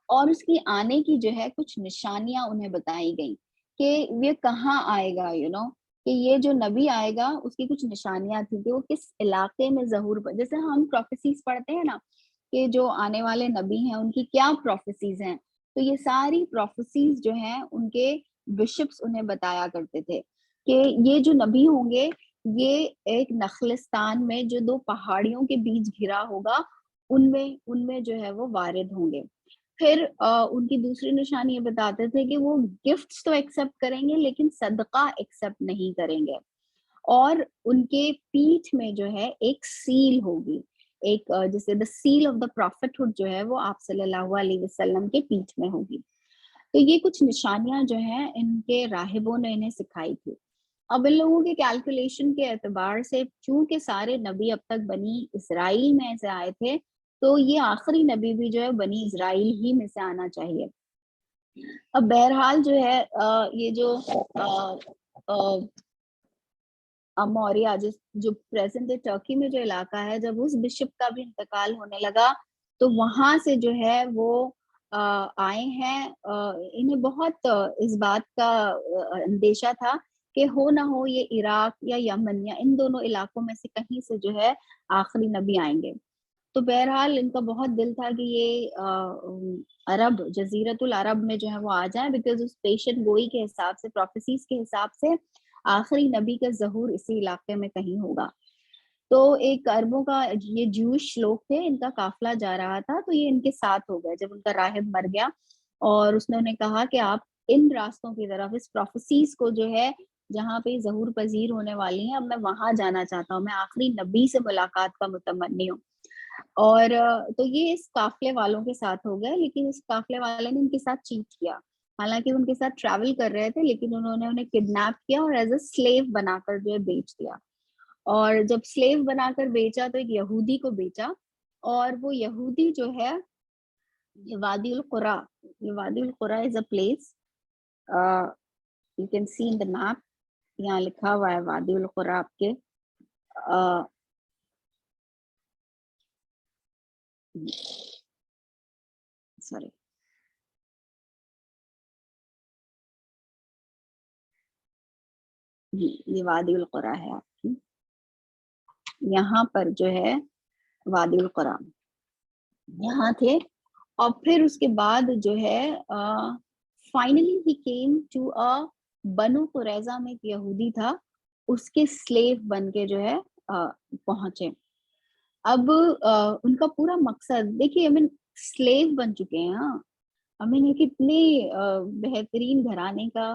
اور اس کی آنے کی جو ہے کچھ نشانیاں انہیں بتائی گئیں کہ یہ کہاں آئے گا، کہ یہ جو نبی آئے گا اس کی کچھ نشانیاں تھیں کہ وہ کس علاقے میں ظہور، جیسے ہم پروفیسیز پڑھتے ہیں نا کہ جو آنے والے نبی ہیں ان کی کیا پروفیسیز ہیں، تو یہ ساری پروفیسیز جو ہیں ان کے بشپس انہیں بتایا کرتے تھے کہ یہ جو نبی ہوں گے یہ ایک نخلستان میں جو دو پہاڑیوں کے بیچ گھرا ہوگا ان میں جو ہے وہ وارد ہوں گے۔ پھر ان کی دوسری نشانی یہ بتاتے تھے کہ وہ گفٹس تو ایکسپٹ کریں گے لیکن صدقہ ایکسپٹ نہیں کریں گے، اور ان کے پیٹھ میں جو ہے ایک سیل ہوگی، ایک جیسے the seal of the prophethood جو ہے وہ آپ صلی اللہ علیہ وسلم کے پیٹھ میں ہوگی. تو یہ کچھ نشانیاں جو ہیں ان کے راہبوں نے انہیں سکھائی تھی. اب ان لوگوں کے کیلکولیشن کے اعتبار سے چونکہ سارے نبی اب تک بنی اسرائیل میں سے آئے تھے تو یہ آخری نبی بھی جو ہے بنی اسرائیل ہی میں سے آنا چاہیے. اب بہرحال جو ہے یہ جو موریا جو پریزنٹ ٹرکی میں جو علاقہ ہے، جب اس بشپ کا بھی انتقال ہونے لگا تو وہاں سے جو ہے وہ آئے ہیں. انہیں بہت اس بات کا اندیشہ تھا کہ ہو نہ ہو یہ عراق یا یمن یا ان دونوں علاقوں میں سے کہیں سے جو ہے آخری نبی آئیں گے. تو بہرحال ان کا بہت دل تھا کہ یہ عرب جزیرت العرب میں جو ہے وہ آ جائیں، بیکاز اس پیشن گوئی کے حساب سے، پروفیسیز کے حساب سے آخری نبی کا ظہور اسی علاقے میں کہیں ہوگا. تو ایک عربوں کا یہ جوش لوگ تھے، ان کا قافلہ جا رہا تھا تو یہ ان کے ساتھ ہو گئے جب ان کا راہب مر گیا، اور اس نے انہیں کہا کہ آپ ان راستوں کی طرف، اس پروفیسیز کو جو ہے جہاں پہ ظہور پذیر ہونے والی ہیں، اب میں وہاں جانا چاہتا ہوں، میں آخری نبی سے ملاقات کا متمنی ہوں. اور تو یہ اس قافلے والوں کے ساتھ ہو گئے، لیکن اس قافلے والے نے ان کے ساتھ چیٹ کیا. حالانکہ ان کے ساتھ ٹریول کر رہے تھے لیکن انہوں نے انہیں کڈنیپ کیا اور ایز اے سلیو بنا کر جو ہے بیچ دیا. اور جب سلیو بنا کر بیچا تو ایک یہودی کو بیچا، اور وہ یہودی جو ہے یہ وادی القرا، یہ Wadi al Qura is a place you can see in the map, یہاں لکھا ہوا ہے وادی القرا آپ کے. سوری، یہ وادی القرا ہے آپ کی، یہاں پر جو ہے وادی القرا یہاں تھے. اور پھر اس کے بعد جو ہے فائنلی ہی کیم ٹو بنو قریظہ میں ایک یہودی تھا، اس کے سلیو بن کے جو ہے پہنچے. اب ان کا پورا مقصد دیکھیے، سلیو بن چکے ہیں. ہاں یہ کتنے بہترین گھرانے کا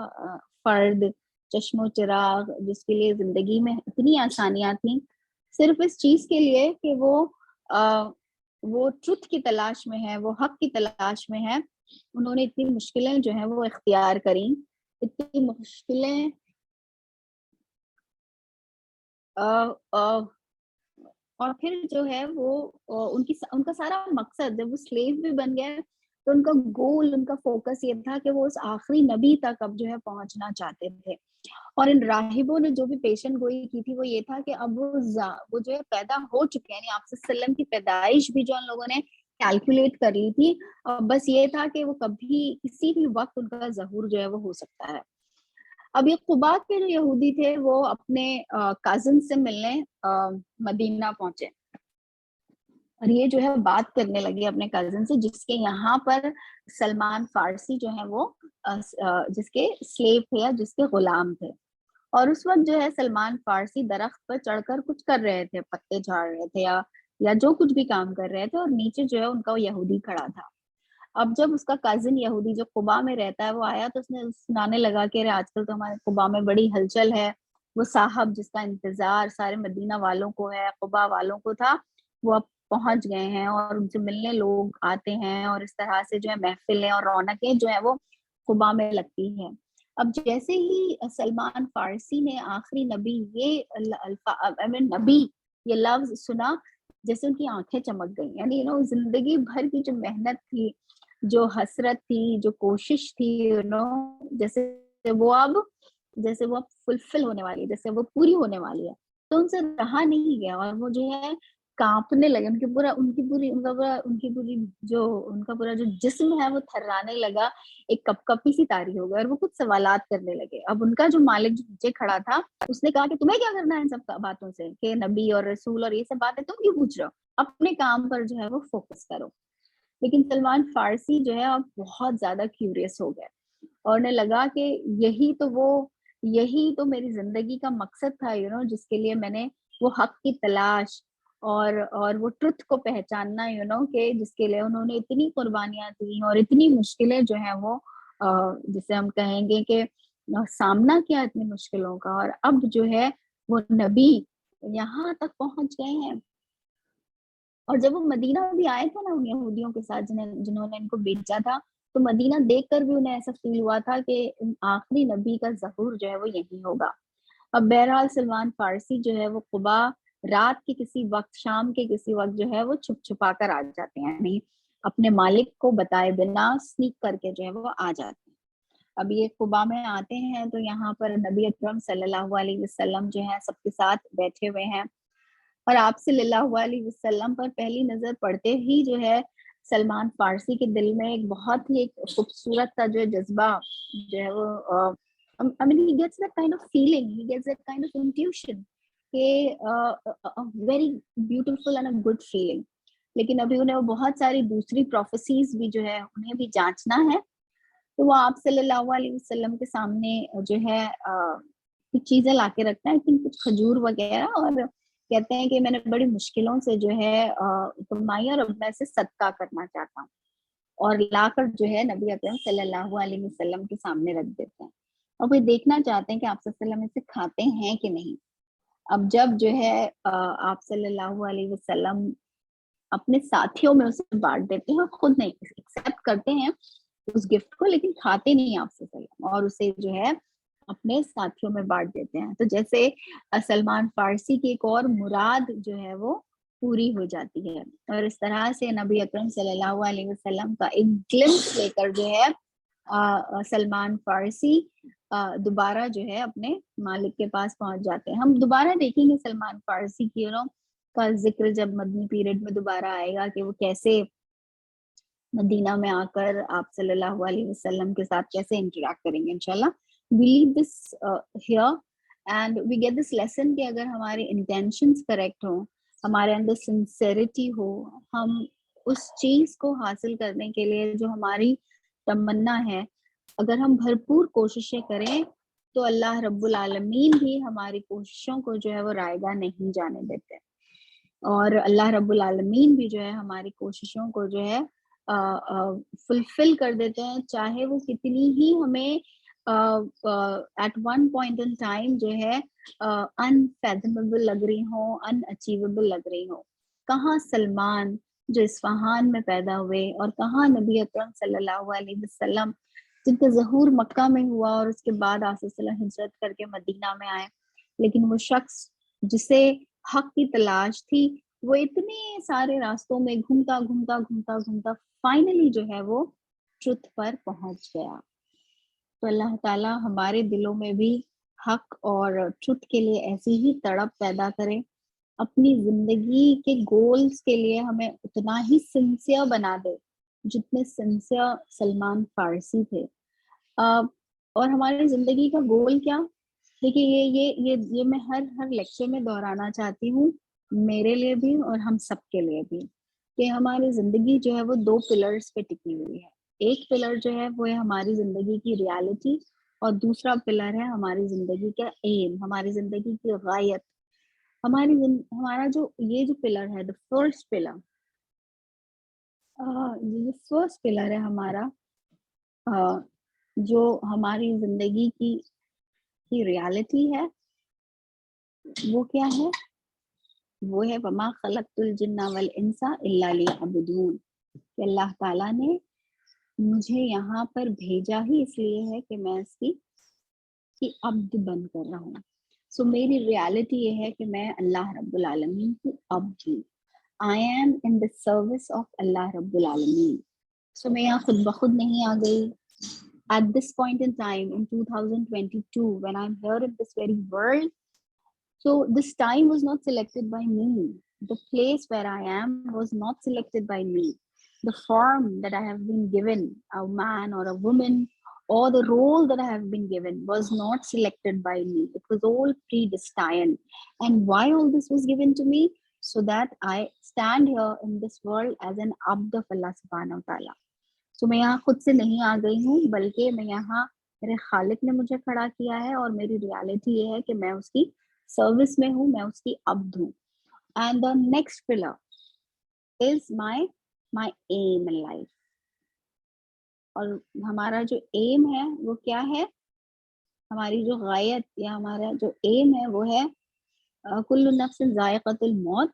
فرد، چشم و چراغ، جس کے لیے زندگی میں اتنی آسانیاں تھیں، صرف اس چیز کے لیے کہ وہ ٹروتھ کی تلاش میں ہے، وہ حق کی تلاش میں ہے. انہوں نے اتنی مشکلیں جو ہیں وہ اختیار کریں، اتنی مشکلیں اور پھر جو ہے وہ ان کا سارا مقصد، جب وہ سلیو بھی بن گئے تو ان کا گول، ان کا فوکس یہ تھا کہ وہ اس آخری نبی تک اب جو ہے پہنچنا چاہتے تھے. اور ان راہبوں نے جو بھی پیشن گوئی کی تھی وہ یہ تھا کہ اب وہ جو ہے پیدا ہو چکے ہیں، یعنی آپ صلی اللہ علیہ وسلم کی پیدائش بھی جو ان لوگوں نے کیلکولیٹ کر لی تھی، بس یہ تھا کہ وہ کبھی کسی بھی وقت ان کا ظہور جو ہے وہ ہو سکتا ہے. اب یہ قبا کے جو یہودی تھے وہ اپنے کازن سے ملنے مدینہ پہنچے، اور یہ جو ہے بات کرنے لگے اپنے کزن سے، جس کے یہاں پر سلمان فارسی جو ہے وہ جس کے سلیو تھے یا جس کے غلام تھے. اور اس وقت جو ہے سلمان فارسی درخت پر چڑھ کر کچھ کر رہے تھے، پتے جھاڑ رہے تھے یا جو کچھ بھی کام کر رہے تھے، اور نیچے جو ہے ان کا یہودی کھڑا تھا. اب جب اس کا کزن یہودی جو قبا میں رہتا ہے وہ آیا تو اس نے سنانے لگا کہ آج کل تو ہمارے قبا میں بڑی ہلچل ہے، وہ صاحب جس کا انتظار سارے مدینہ والوں کو ہے، قبا والوں کو تھا، وہ اب پہنچ گئے ہیں اور ان سے ملنے لوگ آتے ہیں، اور اس طرح سے جو ہے محفلیں اور رونقیں جو ہے وہ قبا میں لگتی ہیں. اب جیسے ہی سلمان فارسی نے آخری نبی نبی یہ لفظ سنا، جیسے ان کی آنکھیں چمک گئی. یعنی زندگی بھر کی جو محنت تھی، جو حسرت تھی، جو کوشش تھی، جیسے وہ اب فلفل ہونے والی ہے، جیسے وہ پوری ہونے والی ہے، تو ان سے رہا نہیں گیا، اور وہ جو ہے کانپنے لگے. ان کا پورا جو جسم ہے وہ تھرانے لگا، ایک کپ کپی سی تاری ہو گئی، اور وہ کچھ سوالات کرنے لگے. اب ان کا جو مالک جو نیچے کھڑا تھا اس نے کہا کہ تمہیں کیا کرنا ہے ان سب باتوں سے، کہ نبی اور رسول اور یہ سب باتیں تم کیوں پوچھ رہے ہو، اپنے کام پر جو ہے وہ فوکس کرو. لیکن سلمان فارسی جو ہے اب بہت زیادہ کیوریس ہو گئے، اور انہیں لگا کہ یہی تو میری زندگی کا مقصد تھا، جس کے لیے میں نے وہ حق کی تلاش اور وہ ٹروتھ کو پہچاننا، کہ جس کے لیے انہوں نے اتنی قربانیاں دی اور اتنی مشکلیں جو ہیں وہ جسے ہم کہیں گے کہ سامنا کیا اتنی مشکلوں کا، اور اب جو ہے وہ نبی یہاں تک پہنچ گئے ہیں. اور جب وہ مدینہ بھی آئے تھے نا ان یہودیوں کے ساتھ جنہوں نے ان کو بیچا تھا، تو مدینہ دیکھ کر بھی انہیں ایسا فیل ہوا تھا کہ آخری نبی کا ظہور جو ہے وہ یہی ہوگا۔ اب بہرحال سلمان فارسی جو ہے وہ قبا رات کے کسی وقت، شام کے کسی وقت جو ہے وہ چھپ چھپا کر آ جاتے ہیں، یعنی اپنے مالک کو بتائے بنا سنیک کر کے جو ہے وہ آ جاتے ہیں۔ اب یہ قبا میں آتے ہیں تو یہاں پر نبی اکرم صلی اللہ علیہ وسلم جو ہے سب کے ساتھ بیٹھے ہوئے ہیں، اور آپ صلی اللہ علیہ وسلم پر پہلی نظر پڑتے ہی جو ہے سلمان فارسی کے دل میں ایک بہت ہی ایک خوبصورت کا جو ہے جذبہ جو ہے وہ I mean, he gets that kind of feeling, he gets that kind of intuition کہ a very beautiful and a good feeling. لیکن ابھی انہیں وہ بہت ساری دوسری پروفیسیز بھی جو ہے انہیں بھی جانچنا ہے، تو وہ آپ صلی اللہ علیہ وسلم کے سامنے جو ہے کچھ چیزیں لا کے رکھتا ہے، کچھ کھجور وغیرہ، اور کہتے ہیں کہ میں نے بڑی مشکلوں سے جو ہے کمائی اور اب میں سے صدقہ کرنا چاہتا ہوں، اور لا کر جو ہے نبی اکرم صلی اللہ علیہ وسلم کے سامنے رکھ دیتے ہیں، اور وہ دیکھنا چاہتے ہیں کہ آپ صلی اللہ علیہ وسلم اسے کھاتے ہیں کہ نہیں۔ اب جب جو ہے آپ صلی اللہ علیہ وسلم اپنے ساتھیوں میں اسے بانٹ دیتے ہیں، خود نہیں ایکسیپٹ کرتے ہیں اس گفٹ کو، لیکن کھاتے نہیں آپ صلی اللہ علیہ وسلم، اور اسے جو ہے اپنے ساتھیوں میں بانٹ دیتے ہیں، تو جیسے سلمان فارسی کی ایک اور مراد جو ہے وہ پوری ہو جاتی ہے، اور اس طرح سے نبی اکرم صلی اللہ علیہ وسلم کا ایک گلمپس لے کر جو ہے سلمان فارسی دوبارہ جو ہے اپنے مالک کے پاس پہنچ جاتے ہیں۔ ہم دوبارہ دیکھیں گے سلمان فارسی کی کا ذکر جب مدنی پیریڈ میں دوبارہ آئے گا کہ وہ کیسے مدینہ میں آ کر آپ صلی اللہ علیہ وسلم کے ساتھ کیسے انٹریکٹ کریں گے انشاءاللہ۔ We leave this here and we get this lesson کہ اگر ہمارے انٹینشنز کریکٹ ہوں، ہمارے اندر سنسیریٹی ہو، ہم اس چیز کو حاصل کرنے کے لیے جو ہماری تمنا ہے، اگر ہم بھرپور کوششیں کریں تو اللہ رب العالمین بھی ہماری کوششوں کو جو ہے وہ رائیگاں نہیں جانے دیتے، اور اللہ رب العالمین بھی جو ہے ہماری کوششوں کو جو ہے فلفل کر دیتے ہیں، چاہے وہ کتنی ہی ہمیں at one point in time جو ہے انفیتھمیبل لگ رہی ہوں، ان اچیویبل لگ رہی ہوں۔ کہاں سلمان جو اصفہان میں پیدا ہوئے، اور کہاں نبی اکرم صلی اللہ علیہ وسلم جن کا ظہور مکہ میں ہوا اور اس کے بعد آپ صلی اللہ علیہ وسلم ہجرت کر کے مدینہ میں آئے، لیکن وہ شخص جسے حق کی تلاش تھی وہ اتنے سارے راستوں میں گھومتا گھومتا گھومتا گھومتا فائنلی جو ہے وہ ٹروتھ پر پہنچ گیا۔ تو اللہ تعالیٰ ہمارے دلوں میں بھی حق اور ٹروتھ کے لیے ایسی ہی تڑپ پیدا کرے، اپنی زندگی کے گولز کے لیے ہمیں اتنا ہی سنسیئر بنا دے جتنے سنسیئر سلمان فارسی تھے۔ اور ہماری زندگی کا گول کیا؟ دیکھیے یہ میں ہر لیکچر میں دہرانا چاہتی ہوں، میرے لیے بھی اور ہم سب کے لیے بھی، کہ ہماری زندگی جو ہے وہ دو پلرز پہ ٹکی ہوئی ہے۔ ایک پلر جو ہے وہ ہے ہماری زندگی کی ریالٹی، اور دوسرا پلر ہے ہماری زندگی کا ایم، ہماری زندگی کی غایت۔ ہمارا جو یہ جو پلر ہے، the first pillar، یہ فرسٹ پلر ہے ہمارا، جو ہماری زندگی کی ریالٹی ہے، وہ کیا ہے؟ وہ ہے وما خلقت الجن والانس الا لیعبدون، کہ اللہ تعالیٰ نے مجھے یہاں پر بھیجا ہی اس لیے ہے کہ میں اس کی عبد بن کر رہا ہوں۔ سو میری ریالٹی یہ ہے کہ میں اللہ رب العالمین کی عبد ہوں۔ I am in the service of Allah رب العالمین۔ سو میں یہاں خود بخود نہیں آ گئی۔ At this point in time, in 2022, when I'm here in this very world, so this time was not selected by me. The place where I am was not selected by me. The form that I have been given, a man or a woman, or the role that I have been given was not selected by me. It was all predestined. And why all this was given to me? So that I stand here in this world as an abd of Allah subhanahu wa ta'ala. So میں یہاں خود سے نہیں آ گئی ہوں، بلکہ میں یہاں میرے خالق نے مجھے کھڑا کیا ہے، اور میری ریالٹی یہ ہے کہ میں اس کی سروس میں ہوں، میں اس کی عبد ہوں۔ And the next pillar is my aim in life۔ اور ہمارا جو ایم ہے وہ کیا ہے؟ ہماری جو غایت یا ہمارا جو ایم ہے وہ ہے کل نفس ذائقۃ الموت،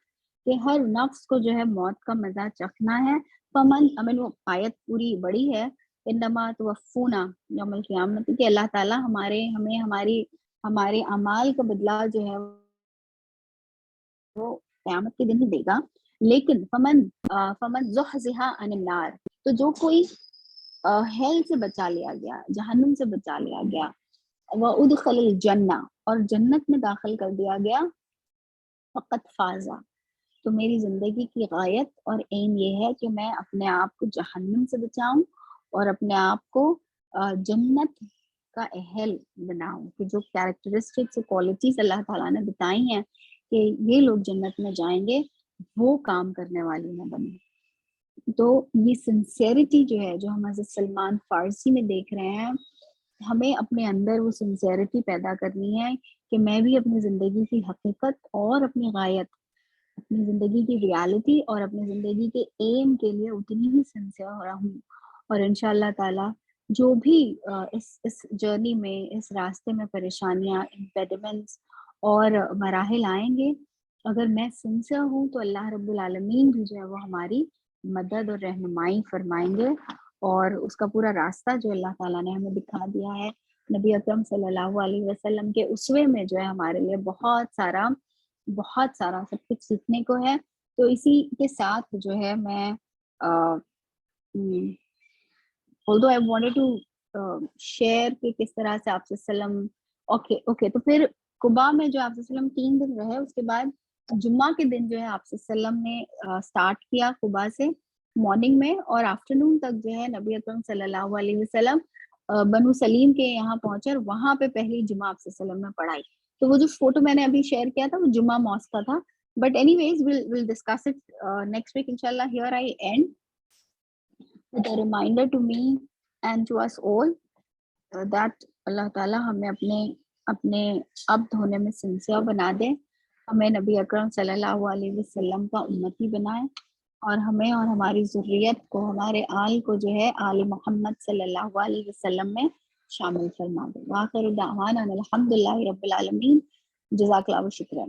کہ ہر نفس کو جو ہے موت کا مزہ چکھنا ہے. فمن وہ آیت پوری بڑی ہے. انما توفونا یوم القیامت کہ اللہ تعالیٰ ہمیں ہمارے اعمال کا بدلہ جو ہے وہ قیامت کے دن ہی دے گا. لیکن فمن زحزح عن النار تو جو کوئی ہیل سے بچا لیا گیا, جہنم سے بچا لیا گیا, وادخل الجنہ اور جنت میں داخل کر دیا گیا, فقط فازا تو میری زندگی کی غایت اور ایم یہ ہے کہ میں اپنے آپ کو جہنم سے بچاؤں اور اپنے آپ کو جنت کا اہل بناؤں, کہ جو کیریکٹرسٹکس کوالٹیز اللہ تعالیٰ نے بتائی ہیں کہ یہ لوگ جنت میں جائیں گے, وہ کام کرنے والی نہ بنے. تو یہ سنسیئرٹی جو ہے جو ہم حضرت سلمان فارسی میں دیکھ رہے ہیں, ہمیں اپنے اندر وہ سنسیئرٹی پیدا کرنی ہے کہ میں بھی اپنی زندگی کی حقیقت اور اپنی غایت, اپنی زندگی کی ریالٹی اور اپنی زندگی کے ایم کے لیے اتنی ہی سنسیئر ہو رہا ہوں. اور انشاءاللہ تعالی جو بھی اس جرنی میں, اس راستے میں پریشانیاں, امپیڈمنٹس اور مراحل آئیں گے, اگر میں سنسیئر ہوں تو اللہ رب العالمین بھی جو ہے وہ ہماری مدد اور رہنمائی فرمائیں گے. اور اس کا پورا راستہ جو اللہ تعالیٰ نے ہمیں دکھا دیا ہے, نبی اکرم صلی اللہ علیہ وسلم کے اسوے میں جو ہے ہمارے لیے بہت سارا سب کچھ سیکھنے کو ہے. تو اسی کے ساتھ جو ہے میں although I wanted to share کہ کس طرح سے آپ صلی اللہ علیہ وسلم اوکے تو پھر قباء میں جو آپ صلی اللہ علیہ وسلم 3 دن رہے, اس کے بعد جمعہ کے دن جو ہے آپ صلی اللہ علیہ وسلم نے سٹارٹ کیا قباء سے مارننگ میں, اور آفٹرنون تک جو ہے نبی اکرم صلی اللہ علیہ وسلم بنو سلیم کے یہاں پہنچے اور وہاں پہ پہلی جمعہ آپ صلی اللہ علیہ وسلم نے پڑھائی. تو وہ جو فوٹو میں نے ابھی شیئر کیا تھا وہ جمعہ ماسک کا تھا. بٹ اینی ویز we'll discuss it next week inshallah. Here I end with a reminder to me and to us all that اللہ تعالیٰ ہمیں اپنے عبد ہونے میں سنسیئر بنا دے, ہمیں نبی اکرم صلی اللہ علیہ وسلم کا امتی بنائے, اور ہمیں اور ہماری ذریت کو, ہمارے آل کو جو ہے آل محمد صلی اللہ علیہ وسلم میں شامل فرما دے. وآخر دعوانا الحمد للہ رب العالمین. جزاک اللہ و شکرا.